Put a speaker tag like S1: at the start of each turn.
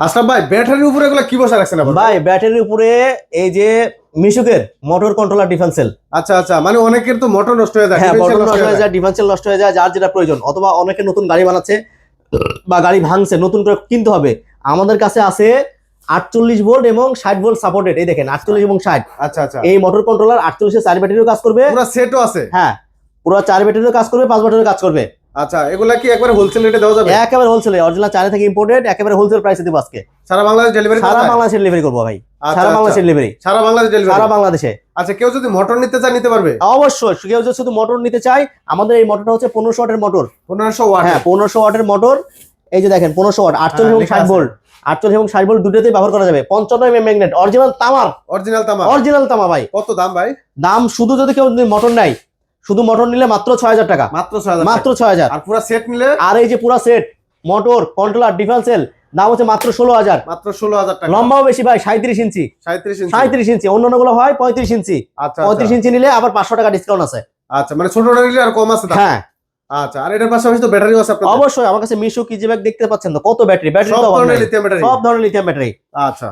S1: আচ্ছা ভাই, ব্যাটারির উপরে এগুলো কি বসা রাখছেন আবার?
S2: ভাই ব্যাটারির উপরে এই যে মিশুকের মোটর কন্ট্রোলার ডিফেন্সেল।
S1: আচ্ছা আচ্ছা, মানে অনেকের তো মোটর নষ্ট হয়ে যায়,
S2: হ্যাঁ,
S1: differential
S2: মোটর
S1: নষ্ট
S2: নষ্ট
S1: হয়ে
S2: হয়ে যায়, ডিফেন্সেল নষ্ট হয়ে যায়, যার যেটা প্রয়োজন, অথবা অনেকে নতুন গাড়ি বানাচ্ছে বা গাড়ি ভাঙছে, নতুন করে কিনতে হবে, আমাদের কাছে আছে 48 ভোল্ট এবং 60 ভোল্ট সাপোর্টেড। এই দেখেন 48 এবং 60।
S1: আচ্ছা আচ্ছা,
S2: এই মোটর কন্ট্রোলার 48 এর 4 ব্যাটারিও কাজ করবে।
S1: পুরো সেটও আছে?
S2: হ্যাঁ, পুরো 4 ব্যাটারিও কাজ করবে, 5 ব্যাটারিও কাজ করবে।
S1: আচ্ছা, এগুলা কি একবারে হোলসেল রেটে দেওয়া যাবে?
S2: একেবারে হোলসেলে, অরিজিনাল চায়না থেকে ইম্পোর্টেড, একেবারে হোলসেল প্রাইসে দেব আজকে।
S1: সারা বাংলাদেশ ডেলিভারি?
S2: সারা বাংলাদেশে ডেলিভারি করবো ভাই,
S1: আচ্ছা,
S2: সারা
S1: আচ্ছা।
S2: বাংলাদেশে ডেলিভারি,
S1: সারা বাংলাদেশ ডেলিভারি?
S2: সারা বাংলাদেশে।
S1: আচ্ছা, কেউ যদি মোটর নিতে চায় নিতে পারবে?
S2: অবশ্যই, কেউ যদি শুধু মোটর নিতে চায়, আমাদের এই মোটরটা হচ্ছে 1500 ওয়াটের মোটর।
S1: 1500 ওয়াট?
S2: হ্যাঁ, 1500 ওয়াটের মোটর। এই যে দেখেন 1500 ওয়াট, 48 এবং 60 ভোল্ট। 48 এবং 60 ভোল্ট দুটোতেই ব্যবহার করা যাবে। 55 mm ম্যাগনেট, অরিজিনাল তামার।
S1: অরিজিনাল তামা?
S2: অরিজিনাল তামা ভাই।
S1: কত দাম ভাই?
S2: দাম শুধু যদি কেউ মোটর নেয়, শুধু মোটর নিলে মাত্র 6000 টাকা।
S1: মাত্র 6000?
S2: মাত্র 6000।
S1: আর পুরো সেট নিলে?
S2: আর এই যে পুরো সেট, মোটর কন্ট্রোলার ডিফেন্সেল, দাম হচ্ছে মাত্র 16000।
S1: মাত্র 16000 টাকা?
S2: লম্বাও বেশি ভাই, 37 ইঞ্চি।
S1: 37 ইঞ্চি?
S2: 37 ইঞ্চি, অন্যান্য গুলো হয় 35 ইঞ্চি।
S1: আচ্ছা
S2: 35 ইঞ্চি নিলে আবার 500 টাকা ডিসকাউন্ট আছে।
S1: আচ্ছা, মানে ছোটটা নিলে আর কম আছে দাম?
S2: হ্যাঁ।
S1: আচ্ছা, আর এটার পাশাপাশি তো ব্যাটারিও আছে আপনাদের?
S2: অবশ্যই, আমার কাছে মিশু কিজি ব্যাগ দেখতে পাচ্ছেন তো, কত ব্যাটারি, ব্যাটারি
S1: সব
S2: তো
S1: ধরনের লিথিয়াম ব্যাটারি?
S2: সব ধরনের লিথিয়াম ব্যাটারি।
S1: আচ্ছা।